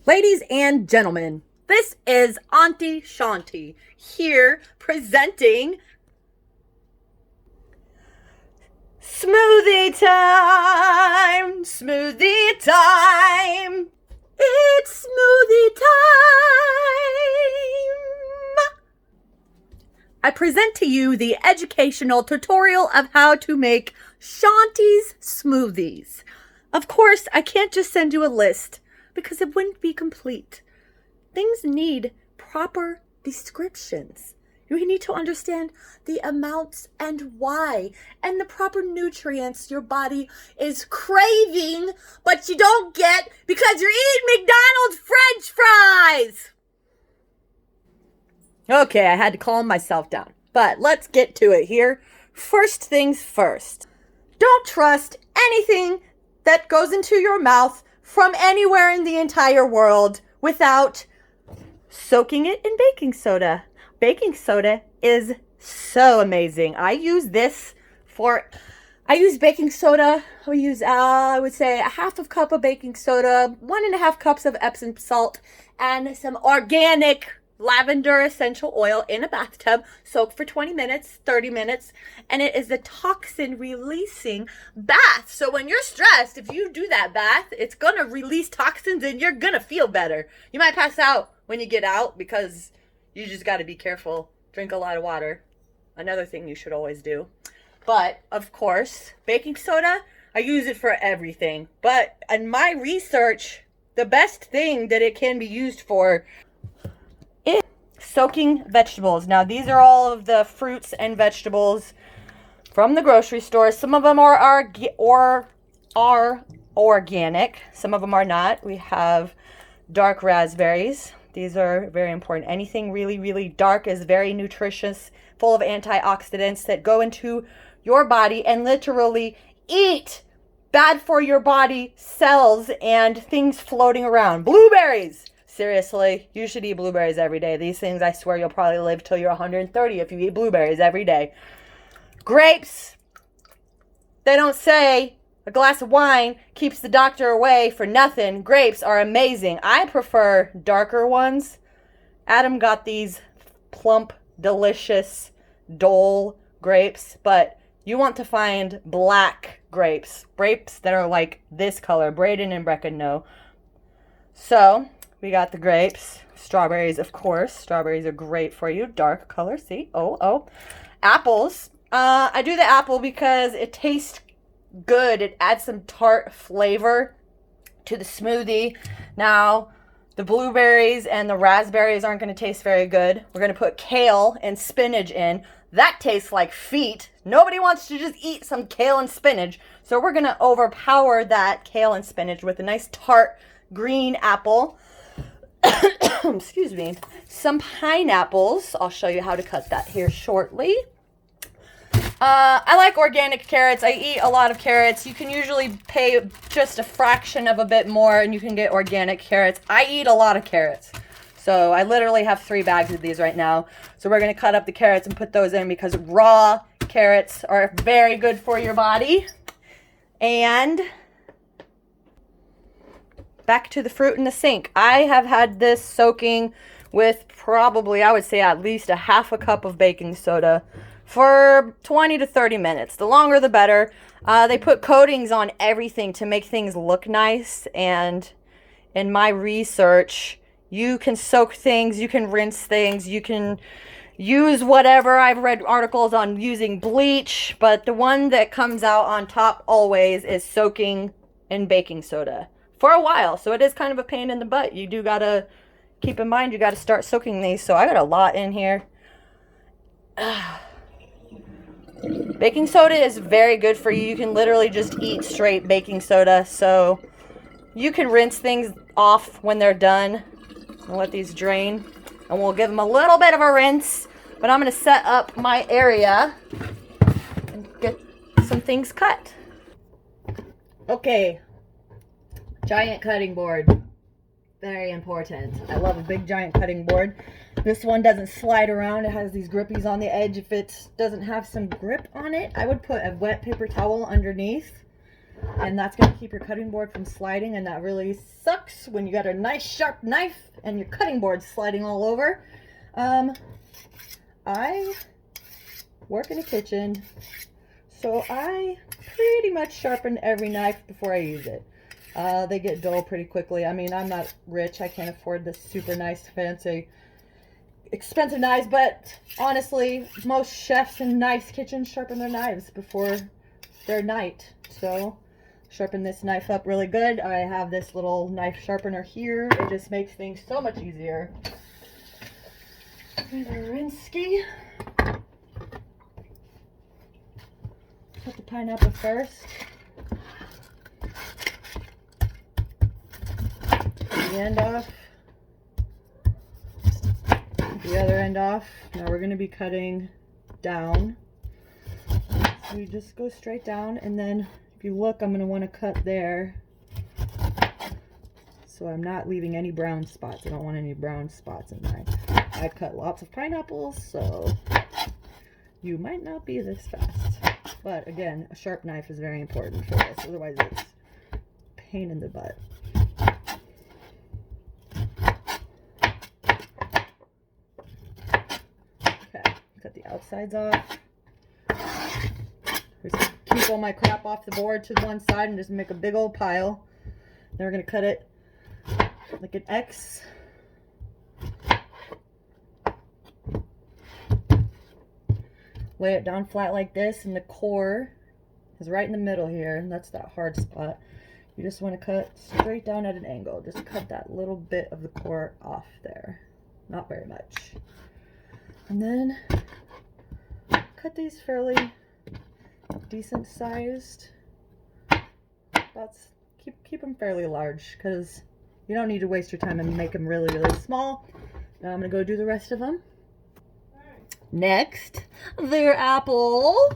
Ladies and gentlemen, this is Auntie Chantie here presenting Smoothie Time! Smoothie Time! It's smoothie time! I present to you the educational tutorial of how to make Chantie's smoothies. Of course, I can't just send you a list because it wouldn't be complete. Things need proper descriptions. You need to understand the amounts and why, and the proper nutrients your body is craving, but you don't get because you're eating McDonald's French fries. Okay, I had to calm myself down, but let's get to it here. First things first. Don't trust anything that goes into your mouth from anywhere in the entire world without soaking it in baking soda. Baking soda is so amazing. I use baking soda. I would say a half a cup of baking soda, 1.5 cups of Epsom salt, and some organic lavender essential oil in a bathtub. Soak for 20 minutes, 30 minutes, and it is a toxin releasing bath. So when you're stressed, if you do that bath, it's gonna release toxins and you're gonna feel better. You might pass out when you get out because you just got to be careful. Drink a lot of water. Another thing you should always do. But, of course, baking soda, I use it for everything. But in my research, the best thing that it can be used for is soaking vegetables. Now, these are all of the fruits and vegetables from the grocery store. Some of them are organic. Some of them are not. We have dark raspberries. These are very important. Anything really, really dark is very nutritious, full of antioxidants that go into your body and literally eat bad for your body cells and things floating around. Blueberries! Seriously, you should eat blueberries every day. These things, I swear, you'll probably live till you're 130 if you eat blueberries every day. Grapes. They don't say a glass of wine keeps the doctor away for nothing. Grapes are amazing. I prefer darker ones. Adam got these plump, delicious, Dole grapes, but you want to find black grapes. Grapes that are like this color. Braden and Brecca know. So, we got the grapes. Strawberries, of course. Strawberries are great for you. Dark color, see? Oh. Apples. I do the apple because it tastes good. It adds some tart flavor to the smoothie. Now, the blueberries and the raspberries aren't going to taste very good. We're going to put kale and spinach in. That tastes like feet. Nobody wants to just eat some kale and spinach. So we're going to overpower that kale and spinach with a nice tart green apple. Excuse me. Some pineapples. I'll show you how to cut that here shortly. I like organic carrots. I eat a lot of carrots. You can usually pay just a fraction of a bit more and you can get organic carrots. I eat a lot of carrots. So I literally have 3 bags of these right now. So we're going to cut up the carrots and put those in because raw carrots are very good for your body. And back to the fruit in the sink. I have had this soaking with probably, I would say, at least a half a cup of baking soda for 20 to 30 minutes. The longer the better. They put coatings on everything to make things look nice. And in my research, you can soak things, you can rinse things, you can use whatever. I've read articles on using bleach, but the one that comes out on top always is soaking in baking soda for a while. So it is kind of a pain in the butt. You do gotta keep in mind, you gotta start soaking these. So I got a lot in here. Baking soda is very good for you. You can literally just eat straight baking soda. So you can rinse things off when they're done. I'll let these drain. And we'll give them a little bit of a rinse. But I'm going to set up my area and get some things cut. Okay. Giant cutting board. Very important. I love a big giant cutting board. This one doesn't slide around. It has these grippies on the edge. If it doesn't have some grip on it, I would put a wet paper towel underneath And that's going to keep your cutting board from sliding, and that really sucks when you got a nice sharp knife and your cutting board sliding all over. I work in a kitchen, so I pretty much sharpen every knife before I use it. They get dull pretty quickly. I mean, I'm not rich. I can't afford this super nice, fancy, expensive knives, but honestly, most chefs in nice kitchens sharpen their knives before their night. So sharpen this knife up really good. I have this little knife sharpener here. It just makes things so much easier. Rinsky. Put the pineapple first. The end off. The other end off. Now we're going to be cutting down. So we just go straight down, and then if you look, I'm going to want to cut there. So I'm not leaving any brown spots. I don't want any brown spots in there. I cut lots of pineapples, so you might not be this fast. But again, a sharp knife is very important for this. Otherwise, it's a pain in the butt. Okay, cut the outsides off. Just keep all my crap off the board to one side and just make a big old pile. Then we're going to cut it like an X. Lay it down flat like this, and the core is right in the middle here, and that's that hard spot. You just want to cut straight down at an angle. Just cut that little bit of the core off there. Not very much. And then cut these fairly decent sized. That's keep them fairly large, because you don't need to waste your time and make them really, really small. Now I'm going to go do the rest of them. Next, their apple.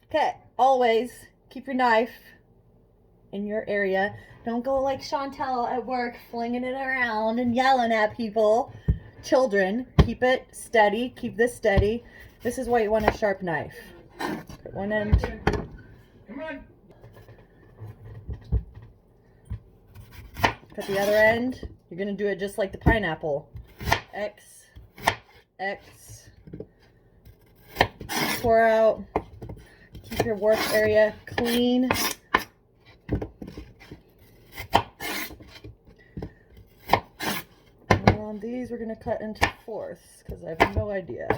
Okay, always keep your knife in your area. Don't go like Chantel at work, flinging it around and yelling at people. Children, keep it steady. Keep this steady. This is why you want a sharp knife. Put one end. Come on. Cut the other end. You're going to do it just like the pineapple. X. X. Pour out. Keep your work area clean. And these we're going to cut into fourths, because I have no idea.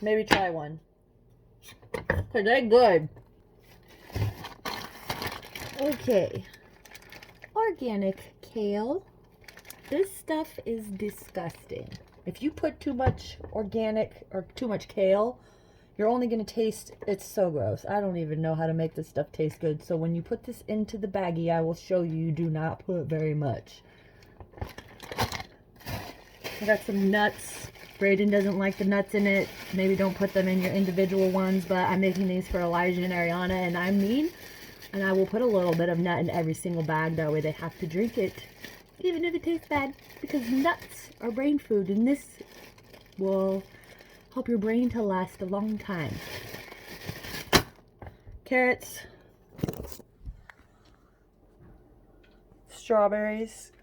Maybe try one. Because they're good. Okay, organic kale. This stuff is disgusting. If you put too much organic or too much kale, you're only going to taste, it's so gross. I don't even know how to make this stuff taste good. So when you put this into the baggie, I will show you do not put very much. I got some nuts. Brayden doesn't like the nuts in it. Maybe don't put them in your individual ones, but I'm making these for Elijah and Ariana, and I'm mean. And I will put a little bit of nut in every single bag. That way they have to drink it, even if it tastes bad. Because nuts are brain food, and this will help your brain to last a long time. Carrots. Strawberries.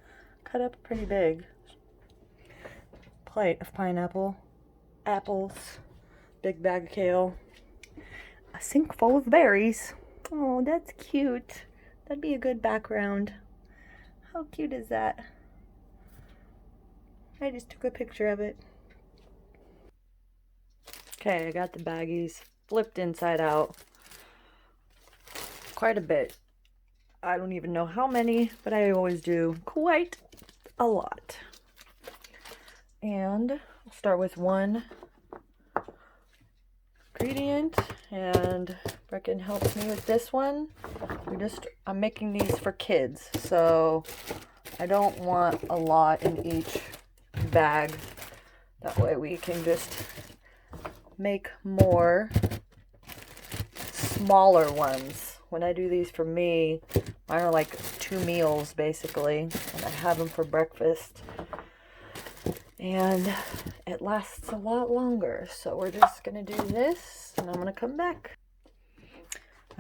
Cut up pretty big. Plate of pineapple. Apples. Big bag of kale. A sink full of berries. Oh, that's cute. That'd be a good background. How cute is that? I just took a picture of it. Okay, I got the baggies flipped inside out. Quite a bit. I don't even know how many, but I always do quite a lot. And I'll start with one ingredient, and Brecken helps me with this one. I'm making these for kids, so I don't want a lot in each bag. That way we can just make more smaller ones. When I do these for me, mine are like 2 meals basically, and I have them for breakfast. And it lasts a lot longer. So we're just gonna do this and I'm gonna come back.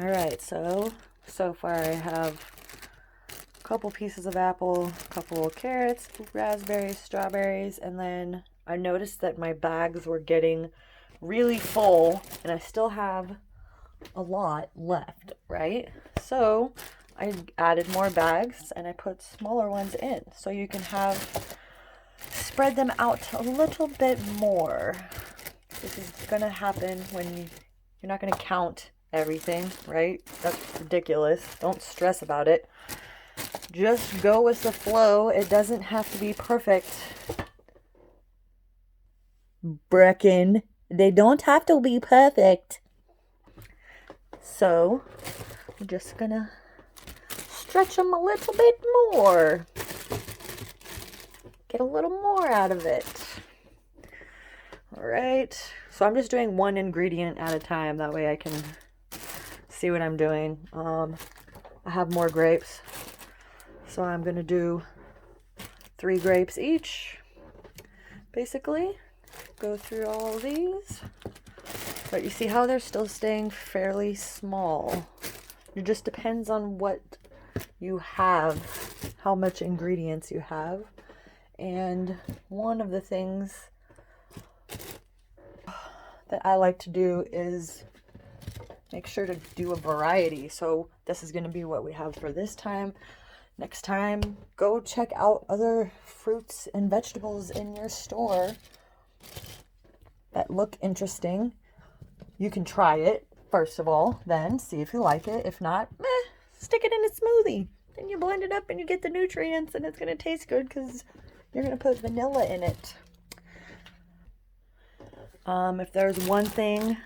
All right, so far I have a couple pieces of apple, a couple of carrots, raspberries, strawberries, and then I noticed that my bags were getting really full and I still have a lot left, right? So I added more bags and I put smaller ones in so you can spread them out a little bit more. This is gonna happen when you're not gonna count everything, right? That's ridiculous. Don't stress about it. Just go with the flow. It doesn't have to be perfect. Brecken, they don't have to be perfect. So I'm just gonna stretch them a little bit more. Get a little more out of it. All right. So I'm just doing one ingredient at a time. That way I can see what I'm doing. I have more grapes. So I'm gonna do 3 grapes each. Basically, go through all of these. But you see how they're still staying fairly small. It just depends on what you have, how much ingredients you have. And one of the things that I like to do is make sure to do a variety. So this is going to be what we have for this time. Next time, go check out other fruits and vegetables in your store that look interesting. You can try it, first of all, then see if you like it. If not, stick it in a smoothie. Then you blend it up and you get the nutrients and it's going to taste good because you're going to put vanilla in it. If there's one thing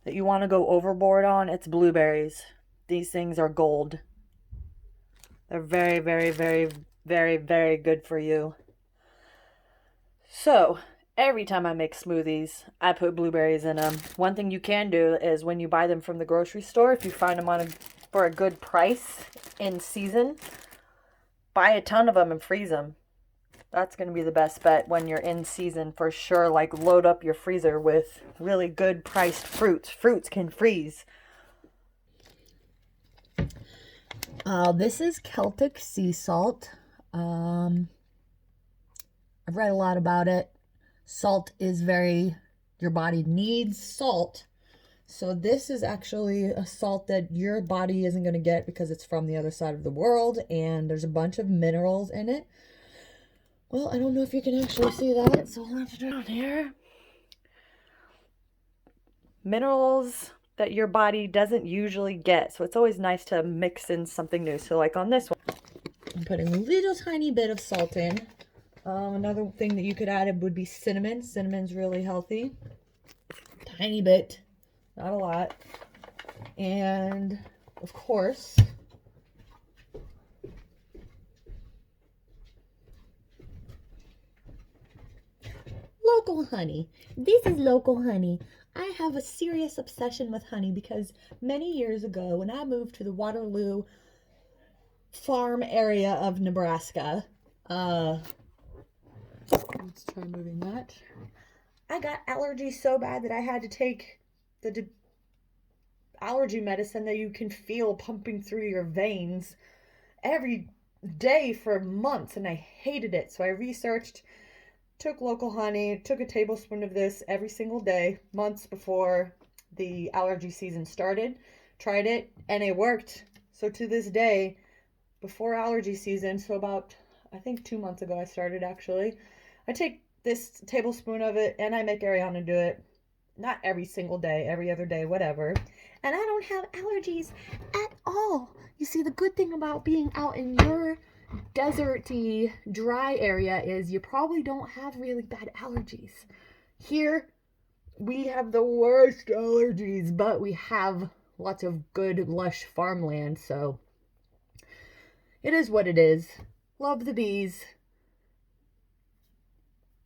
that you want to go overboard on, it's blueberries. These things are gold. They're very, very, very, very, very good for you. So every time I make smoothies, I put blueberries in them. One thing you can do is when you buy them from the grocery store, if you find them for a good price in season, buy a ton of them and freeze them. That's going to be the best bet when you're in season for sure. Like load up your freezer with really good priced fruits. Fruits can freeze. This is Celtic sea salt. I've read a lot about it. Salt is your body needs salt. So this is actually a salt that your body isn't going to get because it's from the other side of the world and there's a bunch of minerals in it. Well, I don't know if you can actually see that, so let's do it here. Minerals that your body doesn't usually get. So it's always nice to mix in something new. So like on this one, I'm putting a little tiny bit of salt in. Another thing that you could add would be cinnamon. Cinnamon's really healthy. Tiny bit, not a lot. And of course, local honey. This is local honey. I have a serious obsession with honey because many years ago when I moved to the Waterloo farm area of Nebraska, let's try moving that. I got allergies so bad that I had to take the allergy medicine that you can feel pumping through your veins every day for months, and I hated it. So I researched, took local honey, took a tablespoon of this every single day, months before the allergy season started, tried it, and it worked. So to this day, before allergy season, so about, I think 2 months ago I started actually, I take this tablespoon of it and I make Ariana do it. Not every single day, every other day, whatever. And I don't have allergies at all. You see, the good thing about being out in your deserty, dry area is you probably don't have really bad allergies. Here, we have the worst allergies, but we have lots of good, lush farmland, so it is what it is. Love the bees.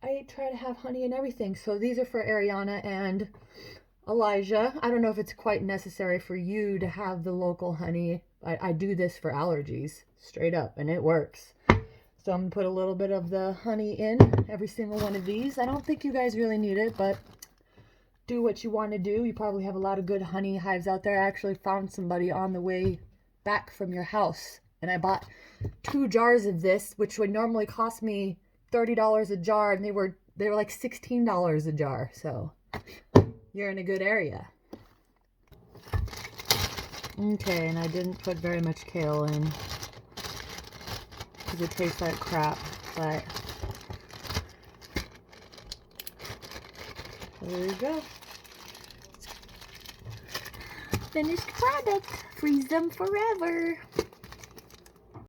I try to have honey and everything, so these are for Ariana, and Elijah. I don't know if it's quite necessary for you to have the local honey. I do this for allergies, straight up, and it works. So I'm going to put a little bit of the honey in every single one of these. I don't think you guys really need it, but do what you want to do. You probably have a lot of good honey hives out there. I actually found somebody on the way back from your house, and I bought 2 jars of this, which would normally cost me $30 a jar, and they were like $16 a jar. So you're in a good area. Okay, and I didn't put very much kale in because it tastes like crap, but there you go. Finished product. Freeze them forever.